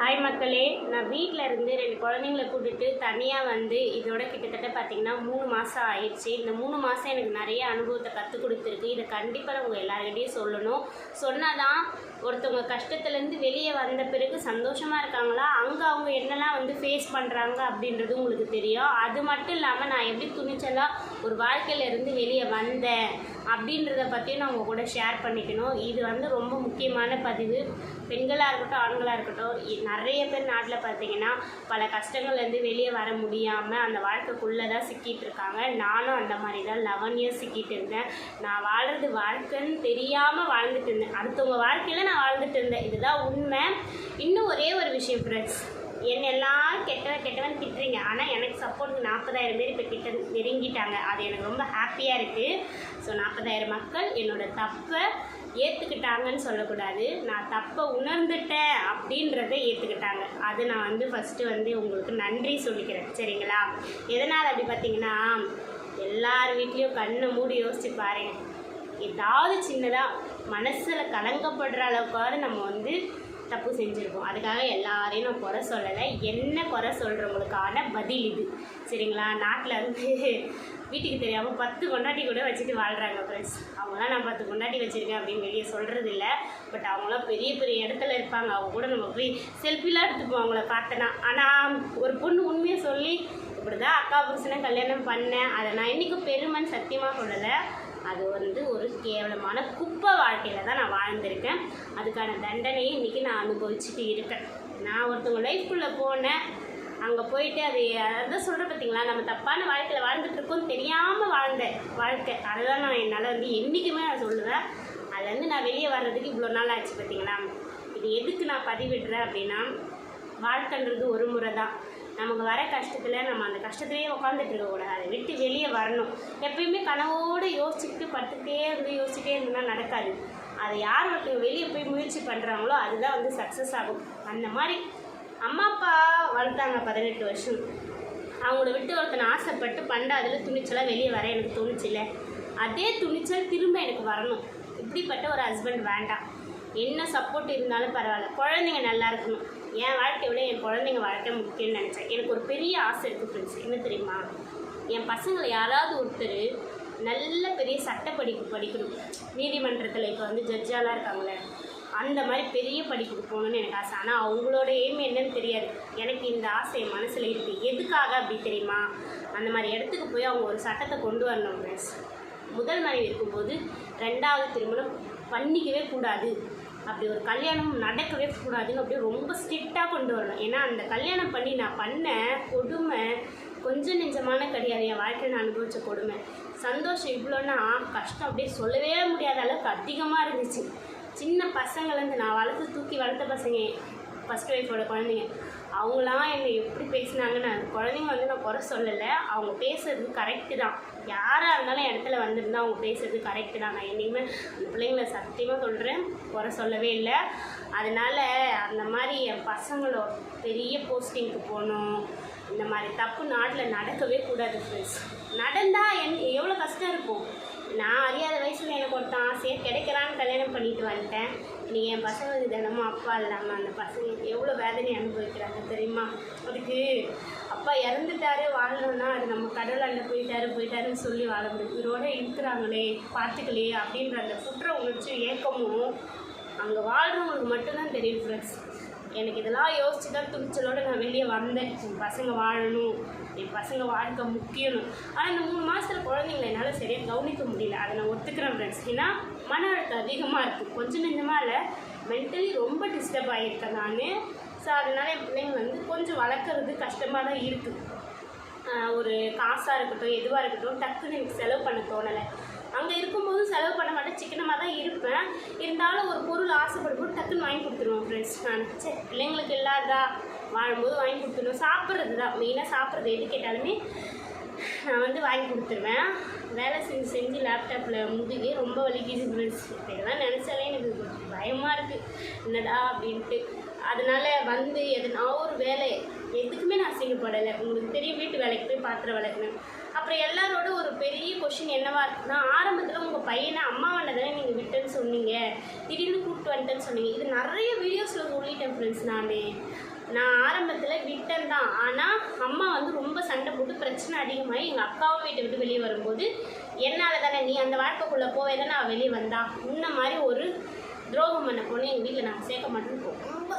Hi மக்களே, நான் வீட்டில் இருந்து 2 குழந்தைங்கள கூட்டிட்டு தனியாக வந்து இதோட கிட்டத்தட்ட பார்த்திங்கன்னா 3 மாதம் ஆயிடுச்சு. இந்த 3 மாதம் எனக்கு நிறைய அனுபவத்தை கற்றுக் கொடுத்துருக்கு. இதை கண்டிப்பாக நான் உங்கள் எல்லாருக்கிட்டையும் சொல்லணும். சொன்னால் தான் ஒருத்தவங்க கஷ்டத்துலேருந்து வெளியே வந்த பிறகு சந்தோஷமாக இருக்காங்களா, அங்கே அவங்க என்னெல்லாம் வந்து ஃபேஸ் பண்ணுறாங்க அப்படின்றது உங்களுக்கு தெரியும். அது மட்டும் இல்லாமல் நான் எப்படி துணிச்சலாக ஒரு வாழ்க்கையிலேருந்து வெளியே வந்தேன் அப்படின்றத பற்றியும் நான் உங்கள் கூட ஷேர் பண்ணிக்கணும். இது வந்து ரொம்ப முக்கியமான பதிவு. பெண்களாக இருக்கட்டும் ஆண்களாக இருக்கட்டும், நிறைய பேர் நாட்டில் பார்த்திங்கன்னா பல கஷ்டங்கள்லேருந்து வெளியே வர முடியாமல் அந்த வாழ்க்கைக்குள்ளே தான் சிக்கிட்டு இருக்காங்க. நானும் அந்த மாதிரி தான் 11 இயர்ஸ் சிக்கிட்டு இருந்தேன். நான் வாழ்கிறது வாழ்க்கைன்னு தெரியாமல் வாழ்ந்துட்டு இருந்தேன். அடுத்தவங்க வாழ்க்கையில் நான் வாழ்ந்துட்டு இருந்தேன். இதுதான் உண்மை. இன்னும் ஒரே ஒரு விஷயம் ஃப்ரெண்ட்ஸ், என்னை எல்லோரும் கெட்டவன் திட்டுறீங்க, ஆனால் எனக்கு சப்போர்ட்டுக்கு 40,000 பேர் இப்போ கிட்ட நெருங்கிட்டாங்க. அது எனக்கு ரொம்ப ஹாப்பியாக இருக்குது. ஸோ 40,000 மக்கள் என்னோடய தப்பை ஏற்றுக்கிட்டாங்கன்னு சொல்லக்கூடாது, நான் தப்பை உணர்ந்துட்டேன் அப்படின்றத ஏற்றுக்கிட்டாங்க. அது நான் வந்து ஃபஸ்ட்டு வந்து உங்களுக்கு நன்றி சொல்லிக்கிறேன், சரிங்களா? எதனால் அப்படி பார்த்தீங்கன்னா, எல்லார் வீட்லேயும் கண்ணை மூடி யோசிச்சு பாருங்கள், ஏதாவது சின்னதாக மனசில் கலங்கப்படுற அளவுக்காவது நம்ம வந்து தப்பு செஞ்சுருக்கோம். அதுக்காக எல்லாரையும் நான் குறை சொல்லலை. என்ன குறை சொல்கிறவங்களுக்கான பதில் இது, சரிங்களா? நாட்டில் வந்து வீட்டுக்கு தெரியாமல் 10 கொண்டாட்டி கூட வச்சுட்டு வாழ்கிறாங்க ஃப்ரெண்ட்ஸ். அவங்களாம் நான் 10 கொண்டாட்டி வச்சுருக்கேன் அப்படின்னு வெளியே சொல்கிறது இல்லை. பட் அவங்களாம் பெரிய பெரிய இடத்துல இருப்பாங்க. அவங்க கூட நம்ம போய் செல்ஃபிலாம் எடுத்துப்போம் அவங்கள பார்த்தனா. ஆனால் ஒரு பொண்ணு உண்மையை சொல்லி இப்படி தான் அக்கா புருஷனை கல்யாணம் பண்ணேன், அதை நான் இன்றைக்கும் பெருமைன்னு சத்தியமாக சொல்லலை. அது வந்து ஒரு கேவலமான குப்பை வாழ்க்கையில் தான் நான் வாழ்ந்திருக்கேன். அதுக்கான தண்டனையை இன்றைக்கி நான் அனுபவிச்சுட்டு இருக்கேன். நான் ஒருத்தவங்க லைஃப்குள்ளே போனேன், அங்கே போயிட்டு அதான் சொல்கிறேன் பார்த்தீங்களா, நம்ம தப்பான வாழ்க்கையில் வாழ்ந்துட்டுருக்கோம் தெரியாமல் வாழ்ந்த வாழ்க்கை. அதுதான் நான் என்னால் வந்து என்றைக்குமே நான் சொல்லுவேன். அதுலேருந்து நான் வெளியே வர்றதுக்கு இவ்வளோ நாள் ஆச்சு பார்த்தீங்களா. இது எதுக்கு நான் பதிவிடுறேன் அப்படின்னா, வாழ்க்கைன்றது ஒரு முறை தான். நமக்கு வர கஷ்டத்தில் நம்ம அந்த கஷ்டத்துலேயே உட்காந்துட்டு இருக்கக்கூடாது, அதை விட்டு வெளியே வரணும். எப்பயுமே கனவோடு யோசிச்சுக்கிட்டு யோசிச்சுட்டே இருந்தோம்னா நடக்காது. அதை யார் ஒருத்தர் வெளியே போய் முயற்சி பண்ணுறாங்களோ அதுதான் வந்து சக்ஸஸ் ஆகும். அந்த மாதிரி அம்மா அப்பா வளர்த்தாங்க 18 வருஷம். அவங்கள விட்டு ஒருத்தனை ஆசைப்பட்டு அதில் துணிச்சலாக வெளியே வர எனக்கு தோணுச்சில்ல, அதே துணிச்சல் திரும்ப எனக்கு வரணும். இப்படிப்பட்ட ஒரு ஹஸ்பண்ட் வேண்டாம். என்ன சப்போர்ட் இருந்தாலும் பரவாயில்ல, குழந்தைங்க நல்லா இருக்கணும். என் வாழ்க்கையை விட என் குழந்தைங்க வாழ்க்கை முக்கியம்னு நினச்சேன். எனக்கு ஒரு பெரிய ஆசை இருக்குது ஃப்ரெண்ட்ஸ். என்ன தெரியுமா, என் பசங்களை யாராவது ஒருத்தர் நல்ல பெரிய சட்டப்படிப்பு படிக்கணும். நீதிமன்றத்தில் இப்போ வந்து ஜட்ஜாலாம் இருக்காங்களே, அந்த மாதிரி பெரிய படிப்புக்கு போகணுன்னு எனக்கு ஆசை. ஆனால் அவங்களோட எய்ம் என்னன்னு தெரியாது. எனக்கு இந்த ஆசை என் மனசில் இருக்குது. எதுக்காக அப்படி தெரியுமா, அந்த மாதிரி இடத்துக்கு போய் அவங்க ஒரு சட்டத்தை கொண்டு வரணும் ஃப்ரெண்ட்ஸ். முதல் மனைவி இருக்கும்போது 2வது திருமணம் பண்ணிக்கவே கூடாது, அப்படி ஒரு கல்யாணம் நடக்கவே கூடாதுன்னு அப்படியே ரொம்ப ஸ்ட்ரிக்டாக கொண்டு வரணும். ஏன்னா அந்த கல்யாணம் பண்ணி நான் பண்ண கொடுமை கொஞ்சம் நெஞ்சமான கிடையாது. என் வாழ்க்கையில் நான் அனுபவித்த கொடுமை சந்தோஷம் இவ்வளோன்னா, கஷ்டம் அப்படியே சொல்லவே முடியாத அளவுக்கு அதிகமாக இருந்துச்சு. சின்ன பசங்கள்லேருந்து நான் தூக்கி வளர்த்த பசங்க, ஃபஸ்ட் ஒய்ஃபோட குழந்தைங்க, அவங்களாம் என்னை எப்படி பேசினாங்கன்னு குழந்தைங்க வந்து நான் குறை சொல்லலை. அவங்க பேசுறது கரெக்டு தான். யாராக இருந்தாலும் இடத்துல வந்திருந்தால் அவங்க பேசுறது கரெக்டு தான். நான் என்றைக்குமே அந்த பிள்ளைங்களை சத்தியமாக சொல்கிறேன், குறை சொல்லவே இல்லை. அதனால் அந்த மாதிரி என் பசங்களோட பெரிய போஸ்டிங்க்கு போகணும், இந்த மாதிரி தப்பு நாட்டில் நடக்கவே கூடாது ஃப்ரெண்ட்ஸ். நடந்தால் எவ்வளோ கஷ்டம் இருக்கும். நான் அறியாத வயசில் எனக்கு ஒருத்தன் ஆசையாக கிடைக்கிறான்னு கல்யாணம் பண்ணிட்டு வந்துட்டேன். இன்றைக்கி என் பசங்களுக்கு தினமும் அப்பா இல்லாமல் அந்த பசங்க எவ்வளோ வேதனை அனுபவிக்கிறாங்க தெரியுமா. அதுக்கு அப்பா இறந்துட்டாரு வாழணும்னா அது நம்ம கடவுளாண்ட போயிட்டாருன்னு சொல்லி வாழ முடியும். இவரோட இருக்கிறாங்களே பார்த்துக்கலையே அப்படின்ற அந்த குற்ற உணர்ச்சி ஏக்கமும் அங்கே வாழ்கிறவங்களுக்கு மட்டும்தான் தெரியும் ஃப்ரெண்ட்ஸ். எனக்கு இதெல்லாம் யோசிச்சு தான் துணிச்சலோடு நான் வெளியே வந்தேன். என் பசங்க வாழணும், என் பசங்க வாழ்க்கை முக்கியணும். ஆனால் இந்த 3 மாதத்தில் குழந்தைங்களை என்னால் சரியாக கவனிக்க முடியல. அதை நான் ஒத்துக்கிறேன் ஃப்ரெண்ட்ஸ். ஏன்னா மன அழுத்தம் அதிகமாக இருக்குது. கொஞ்சம் நெஞ்சமாக இல்லை, மென்டலி ரொம்ப டிஸ்டர்ப் ஆகியிருக்கேன் நான். ஸோ அதனால் என் பிள்ளைங்க வந்து கொஞ்சம் வளர்க்குறது கஷ்டமாக தான் இருக்குது. ஒரு காசாக இருக்கட்டும் எதுவாக இருக்கட்டும் டக்குன்னு எனக்கு செலவு பண்ண தோணலை. அங்கே இருக்கும்போது செலவு பண்ண மாட்டேன், சிக்கனமாக தான் இருப்பேன். இருந்தாலும் ஒரு பொருள் ஆசைப்படும்போது டக்குன்னு வாங்கி கொடுத்துருவேன் ஃப்ரெண்ட்ஸ். நான் சரி பிள்ளைங்களுக்கு இல்லாதா, வாழும்போது வாங்கி கொடுத்துருவேன். சாப்பிட்றது தான் மெயினாக, சாப்பிட்றது எது கேட்டாலுமே நான் வந்து வாங்கி கொடுத்துருவேன். வேலை செஞ்சு லேப்டாப்பில் முதுகே ரொம்ப வலிக்குது ஃப்ரெண்ட்ஸ். இதெல்லாம் நினச்சாலே எனக்கு பயமாக இருக்குது, என்னடா அப்படின்ட்டு. அதனால் வந்து எதுனா ஒரு வேலை எதுக்குமே நான் அசிங்கப்படலை. உங்களுக்கு தெரியும், வீட்டு வேலைக்கு போய் பாத்திரம் விளக்குனேன். அப்புறம் அப்புறம் எல்லாரோட ஒரு பெரிய கொஷின் என்னவா இருக்குன்னா, ஆரம்பத்தில் உங்கள் பையனை அம்மாவாண்ட தானே நீங்கள் விட்டேன்னு சொன்னீங்க, திடீர்னு கூப்பிட்டு வந்துட்டேன்னு சொன்னீங்க. இது நிறைய வீடியோஸில் சொல்லிட்டேன் ஃப்ரெண்ட்ஸ். நான் ஆரம்பத்தில் விட்டேன் தான். ஆனால் அம்மா வந்து ரொம்ப சண்டை போட்டு பிரச்சனை அதிகமாகி எங்கள் அக்காவும் வீட்டை விட்டு வெளியே வரும்போது, என்னால் தானே நீ அந்த வாழ்க்கைக்குள்ளே போவே தானே அவள் வெளியே வந்தா, இந்த மாதிரி ஒரு துரோகம் பண்ண பொண்ணு எங்கள் வீட்டில் நாங்கள் சேர்க்க மாட்டோம். ரொம்ப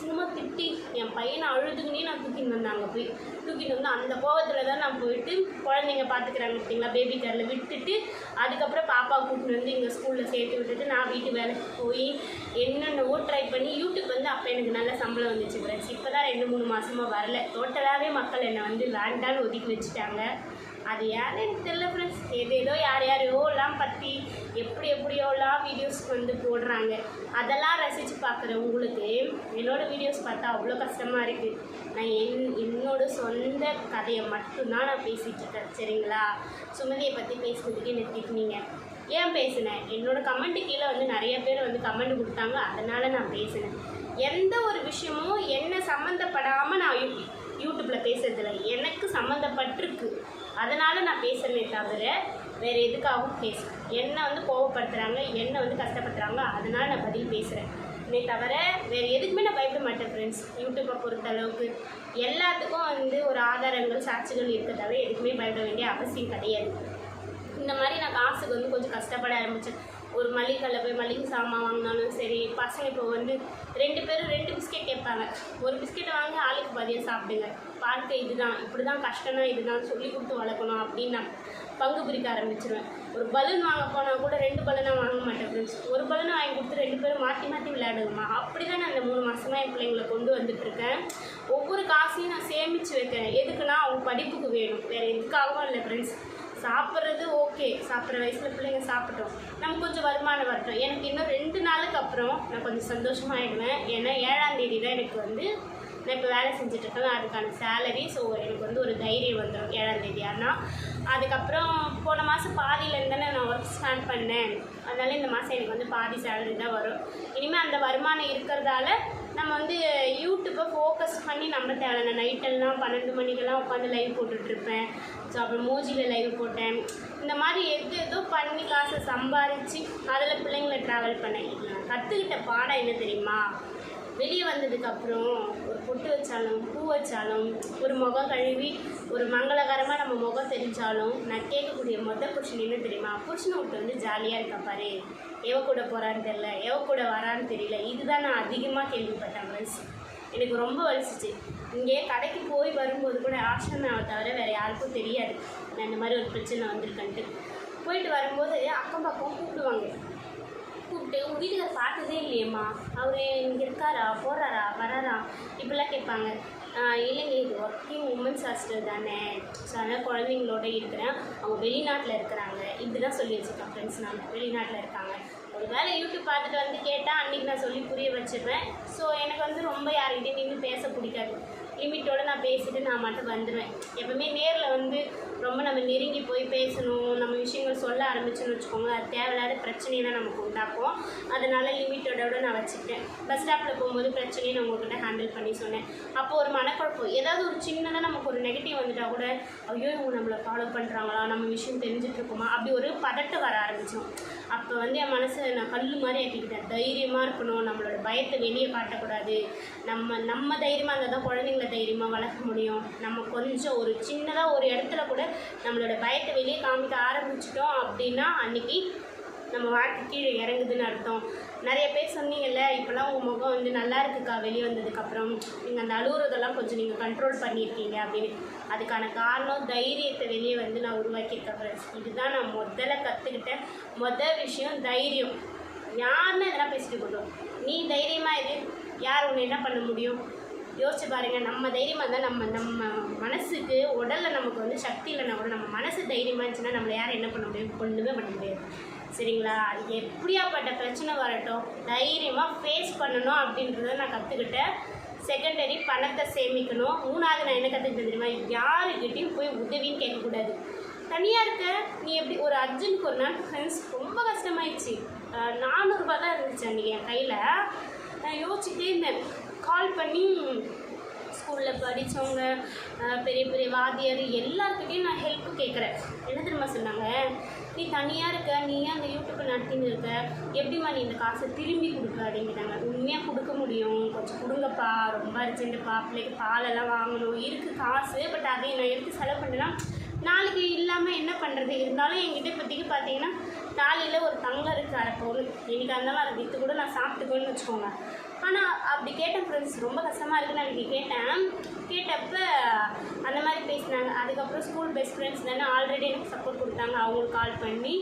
சின்னமாக திட்டி என் பையனை அழுதுங்கன்னே நான் தூக்கின்னு வந்தேன். அங்கே போய் தூக்கிட்டு வந்து அந்த கோவத்தில் தான் நான் போயிட்டு குழந்தைங்க பார்த்துக்கிறாங்க பார்த்தீங்களா, பேபி கேரில் விட்டுட்டு அதுக்கப்புறம் பாப்பா கூப்பிட்டு வந்து எங்கள் ஸ்கூலில் சேர்த்து விட்டுட்டு நான் வீட்டு வேலைக்கு போய் என்னென்னவோ ட்ரை பண்ணி யூடியூப் வந்து அப்போ எனக்கு நல்ல சம்பளம் வந்துச்சு ஃப்ரெண்ட்ஸ். இப்போ தான் 2-3 மாதமாக வரல. டோட்டலாகவே மக்கள் என்னை வந்து வேண்டான்னு ஒதுக்கி வச்சுட்டாங்க. அது யாரும் எனக்கு தெரியல ஃப்ரெண்ட்ஸ். ஏதேதோ யாரையோலாம் பற்றி எப்படியோலாம் வீடியோஸ் வந்து போடுறாங்க. அதெல்லாம் ரசித்து பார்க்குற உங்களுக்கு என்னோடய வீடியோஸ் பார்த்தா அவ்வளோ கஷ்டமாக இருக்குது. நான் என்னோட சொந்த கதையை மட்டும்தான் நான் பேசிகிட்ருக்கேன். சரிங்களா? சுமதியை பற்றி பேசுறதுக்கு எனக்கு திட்டினீங்க. ஏன் பேசினேன்? என்னோடய கமெண்ட்டு கீழே வந்து நிறைய பேர் வந்து கமெண்ட் கொடுத்தாங்க, அதனால் நான் பேசினேன். எந்த ஒரு விஷயமும் என்னை சம்மந்தப்படாமல் நான் யூடியூப்பில் பேசுறதில்ல. எனக்கு சம்மந்தப்பட்டிருக்கு, அதனால் நான் பேசுகிறேனே தவிர வேறு எதுக்காகவும் பேசுகிறேன். என்னை வந்து கோவப்படுத்துகிறாங்க, என்னை வந்து கஷ்டப்படுத்துகிறாங்க, அதனால் நான் பதில் பேசுகிறேன். இதே தவிர வேறு எதுக்குமே நான் பயப்பட மாட்டேன் ஃப்ரெண்ட்ஸ். யூடியூப்பை பொறுத்த அளவுக்கு எல்லாத்துக்கும் வந்து ஒரு ஆதாரங்கள் சாட்சிகள் இருக்க தவிர எதுக்குமே பயப்பட வேண்டிய அவசியம் கிடையாது. இந்த மாதிரி நான் காசுக்கு வந்து கொஞ்சம் கஷ்டப்பட ஆரம்பித்தேன். ஒரு மளிகை கடையில் போய் மளிகை சாமான் வாங்கினாலும் சரி, பசங்க இப்போ வந்து 2 பேரும் 2 பிஸ்கெட் கேட்பாங்க. ஒரு பிஸ்கெட்டை வாங்கி ஆளுக்கு பாதியாக சாப்பிடுங்க, வாழ்க்கை இதுதான், இப்படி தான் கஷ்டம்னா இதுதான் சொல்லி கொடுத்து வளர்க்கணும் அப்படின்னு நான் பங்கு பிரிக்க ஆரம்பிச்சிருவேன். ஒரு பலூன் வாங்க போனால் கூட 2 பலூனாக வாங்க மாட்டேன் ஃப்ரெண்ட்ஸ். ஒரு பலூனை வாங்கி கொடுத்து 2 பேரும் மாற்றி விளையாடுங்கம்மா. அப்படி தான் நான் அந்த 3 மாதமாக என் பிள்ளைங்களை கொண்டு வந்துட்டுருக்கேன். ஒவ்வொரு காசையும் நான் சேமித்து வைக்கிறேன். எதுக்குன்னா அவங்க படிப்புக்கு வேணும், வேறு எதுக்காகவும் இல்லை ஃப்ரெண்ட்ஸ். சாப்பிட்றது ஓகே, சாப்பிட்ற வயசில் பிள்ளைங்க சாப்பிட்டோம், நமக்கு கொஞ்சம் வருமானம் வரட்டும். எனக்கு இன்னும் 2 நாளுக்கு அப்புறம் நான் கொஞ்சம் சந்தோஷமாகிடுவேன். ஏன்னா 7ஆம் தேதி தான் எனக்கு வந்து நான் இப்போ வேலை செஞ்சுட்ருக்கேன், அதுக்கான சேலரி. ஸோ எனக்கு வந்து ஒரு தைரியம் வந்துடும் 7ஆம் தேதி. ஆனால் அதுக்கப்புறம் போன மாதம் பாதியிலேருந்து தானே நான் ஒர்க் ஸ்டார்ட் பண்ணேன், அதனால் இந்த மாதம் எனக்கு வந்து பாதி சேலரி தான் வரும். இனிமேல் அந்த வருமானம் இருக்கிறதால நம்ம வந்து யூடியூப்பை ஃபோக்கஸ் பண்ணி நம்ம தேவை. நான் நைட்டெல்லாம் 12 மணிக்கெல்லாம் உட்காந்து லைவ் போட்டுட்ருப்பேன். ஸோ அப்புறம் மோஜியில் லைவ் போட்டேன். இந்த மாதிரி ஏதோ பண்ணி காசை சம்பாதிச்சு அதில் பிள்ளைங்களை ட்ராவல் பண்ணேன். நான் கற்றுக்கிட்ட பாடம் என்ன தெரியுமா? வெளியே வந்ததுக்கப்புறம் ஒரு பொட்டு வச்சாலும் பூ வச்சாலும் ஒரு முகம் கழுவி ஒரு மங்களகரமாக நம்ம முகம் தெரிஞ்சாலும் நான் கேட்கக்கூடிய கொஷின் என்ன தெரியுமா? புருஷனை விட்டு வந்து ஜாலியாக இருக்கா பாரு, எவ கூட போகிறான்னு தெரியல, எவ கூட வரான்னு தெரியல. இதுதான் நான் அதிகமாக கேள்விப்பட்டேன் ஃப்ரெண்ட்ஸ். எனக்கு ரொம்ப வலிச்சிச்சு. இங்கே கடைக்கு போய் வரும்போது கூட ஆசிரமாவை தவிர வேறு யாருக்கும் தெரியாது நான் இந்த மாதிரி ஒரு பிரச்சனை வந்திருக்கேன்ட்டு. போயிட்டு வரும்போது அக்கம் பக்கம் கூப்பிடுவாங்க. கூப்பிட்டு உங்கள் வீட்டுக்கார் பார்த்ததே இல்லையம்மா, அவர் இங்கே இருக்காரா, போகிறாரா, வராரா, இப்படிலாம் கேட்பாங்க. இல்லைங்க, இது ஒர்க்கிங் உமன்ஸ் ஹாஸ்டல் தானே, ஸோ அதனால் குழந்தைங்களோட இருக்கிறேன், அவங்க வெளிநாட்டில் இருக்கிறாங்க, இப்படி தான் சொல்லி வச்சுருக்கேன் ஃப்ரெண்ட்ஸ். நான் வெளிநாட்டில் இருக்காங்க. ஒரு வேளை யூடியூப் பார்த்துட்டு வந்து கேட்டால் அன்றைக்கி நான் சொல்லி புரிய வச்சுருவேன். ஸோ எனக்கு வந்து ரொம்ப யார்கிட்டையும் நின்று பேச பிடிக்காது. லிமிட்டோடு நான் பேசிட்டு நான் மட்டும் வந்துடுவேன். எப்பவுமே நேரில் வந்து ரொம்ப நம்ம நெருங்கி போய் பேசணும், நம்ம விஷயங்கள் சொல்ல ஆரம்பிச்சுன்னு வச்சுக்கோங்க, அது தேவையில்லாத பிரச்சனையை தான் நமக்கு உண்டாக்கும். அதனால் லிமிட்டோட நான் வச்சுக்கிட்டேன். பஸ் ஸ்டாப்பில் போகும்போது பிரச்சனையை நான் உங்கள்கிட்ட ஹேண்டில் பண்ணி சொன்னேன். அப்போது ஒரு மனக்குழப்பம், ஏதாவது ஒரு சின்னதாக நமக்கு ஒரு நெகட்டிவ் வந்துட்டால் கூட ஐயோ இவங்க நம்மளை ஃபாலோ பண்ணுறாங்களா, நம்ம விஷயம் தெரிஞ்சிட்ருக்கோமா, அப்படி ஒரு பதட்டம் வர ஆரம்பித்தோம். அப்போ வந்து என் மனசை நான் கல் மாதிரி ஆக்கிக்கிட்டேன். தைரியமாக இருக்கணும், நம்மளோட பயத்தை வெளியே காட்டக்கூடாது, நம்ம தைரியமாக இருந்தால் தான் குழந்தைங்கள தைரியமாக வளர்க்க முடியும். நம்ம கொஞ்சம் ஒரு சின்னதாக ஒரு இடத்துல கூட நம்மளோட பயத்தை வெளியே காமிக்க ஆரம்பிச்சிட்டோம் அப்படின்னா அன்றைக்கி நம்ம வாழ்க்கை கீழே இறங்குதுன்னு அர்த்தம். நிறைய பேர் சொன்னீங்கல்ல, இப்போலாம் உங்கள் முகம் வந்து நல்லா இருக்குக்கா வெளியே வந்ததுக்கப்புறம், நீங்கள் அந்த அழுகுறதெல்லாம் கொஞ்சம் நீங்கள் கண்ட்ரோல் பண்ணியிருக்கீங்க அப்படின்னு. அதுக்கான காரணம் தைரியத்தை வெளியே வந்து நான் உருவாக்கியிருக்கேன் ஃப்ரெண்ட்ஸ். இதுதான் நான் முதல்ல கற்றுக்கிட்ட விஷயம், தைரியம். யாருன்னு இதெல்லாம் பேசிட்டு போட்டோம், நீ தைரியமாக இது, யார் ஒன்று என்ன பண்ண முடியும்? யோசிச்சு பாருங்கள். நம்ம தைரியமாக இருந்தால் நம்ம மனசுக்கு உடலில் நமக்கு வந்து சக்தி இல்லைன்னா கூட நம்ம மனசு தைரியமாக இருந்துச்சுன்னா நம்மளை யாரும் என்ன பண்ண முடியும்? ஒன்றுமே பண்ண முடியாது. சரிங்களா? எப்படியாப்பட்ட பிரச்சனை வரட்டும் தைரியமாக ஃபேஸ் பண்ணணும் அப்படின்றத நான் கற்றுக்கிட்டேன். செகண்டரி பணத்தை சேமிக்கணும். 3வது நான் என்ன கற்றுக்கிட்டேன் தெரியுமா? யாருக்கிட்டையும் போய் உதவின்னு கேட்கக்கூடாது. தனியாக இருக்க நீ எப்படி ஒரு அர்ஜென்ட்க்கு ஒரு நாள் ஃப்ரெண்ட்ஸ் ரொம்ப கஷ்டமாயிடுச்சு. 400 ரூபா தான் இருந்துச்சு அன்றைக்கி என் கையில். நான் யோசிச்சுட்டே இருந்தேன். கால் பண்ணி ஸ்கூலில் படித்தவங்க, பெரிய பெரிய வாத்தியார் எல்லாருக்கிட்டையும் நான் ஹெல்ப் கேட்குறேன். என்ன தெரியுமா சொன்னாங்க, நீ தனியாக இருக்க, நீ ஏன் அந்த யூடியூப்பை நடத்தின்னு இருக்க, எப்படிம்மா நீ இந்த காசை திரும்பி கொடுக்க அப்படிங்கிறாங்க. உண்மையாக கொடுக்க முடியும், கொஞ்சம் கொடுங்கப்பா, ரொம்ப அர்ஜென்ட்டுப்பா, பிள்ளைக்கு பாலெல்லாம் வாங்கணும், இருக்குது காசு, பட் அதை நான் எடுத்து செலவு பண்ணேன்னா நாளைக்கு இல்லாமல் என்ன பண்ணுறது. இருந்தாலும் என்கிட்ட இப்போதைக்கு பார்த்தீங்கன்னா தாலியில் ஒரு தங்கம் இருக்குது, அரை பவுன். என்னைக்காக இருந்தாலும் அதை விற்று கூட நான் சாப்பிட்டுக்கோன்னு வச்சுக்கோங்க. ஆனால் அப்படி கேட்டேன் ஃப்ரெண்ட்ஸ், ரொம்ப கஷ்டமாக இருக்குன்னு அன்றைக்கி கேட்டப்போ அந்த மாதிரி பேசினாங்க. அதுக்கப்புறம் ஸ்கூல் பெஸ்ட் ஃப்ரெண்ட்ஸ் தானே ஆல்ரெடி எனக்கு சப்போர்ட் கொடுத்தாங்க. அவங்களுக்கு கால் பண்ணி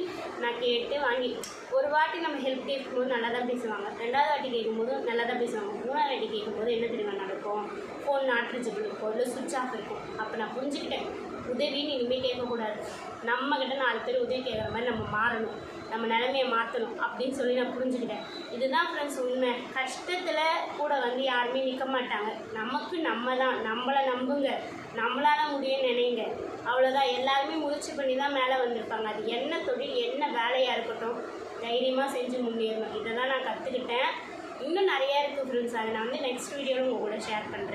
நான் கேட்டு வாங்கி, ஒரு வாட்டி நம்ம ஹெல்ப் கேட்கும்போது நல்லா தான் பேசுவாங்க, ரெண்டாவது வாட்டி கேட்கும்போது நல்லா தான் பேசுவாங்க, மூணாவது வாட்டி கேட்கும்போது என்ன தெரியுமா நடக்கும், ஃபோன் நாட் ரீச்சபிள் இருக்கும், இல்லை சுவிட்ச் ஆஃப் இருக்கும். அப்போ நான் புரிஞ்சுக்கிட்டேன், உதவின்னு இனிமேல் கேட்கக்கூடாது, நம்மக்கிட்ட 4 பேர் உதவி கேட்குற மாதிரி நம்ம மாறணும், நம்ம நிலைமையை மாற்றணும் அப்படின்னு சொல்லி நான் புரிஞ்சுக்கிட்டேன். இதுதான் ஃப்ரெண்ட்ஸ் உண்மை. கஷ்டத்தில் கூட வந்து யாருமே நிற்க மாட்டாங்க. நமக்கு நம்ம தான், நம்மளை நம்புங்க, நம்மளால் முடியும்னு நினைங்க, அவ்வளோதான். எல்லாருமே முயற்சி பண்ணி தான் மேலே வந்திருப்பாங்க. அது என்ன தொழில், என்ன வேலையாக இருக்கட்டும், தைரியமாக செஞ்சு முன்னேறணும். இதை தான் நான் கற்றுக்கிட்டேன். இன்னும் நிறையா இருக்குது ஃப்ரெண்ட்ஸ், அதை நான் வந்து நெக்ஸ்ட் வீடியோவில் உங்கள் கூட ஷேர் பண்ணுறேன்.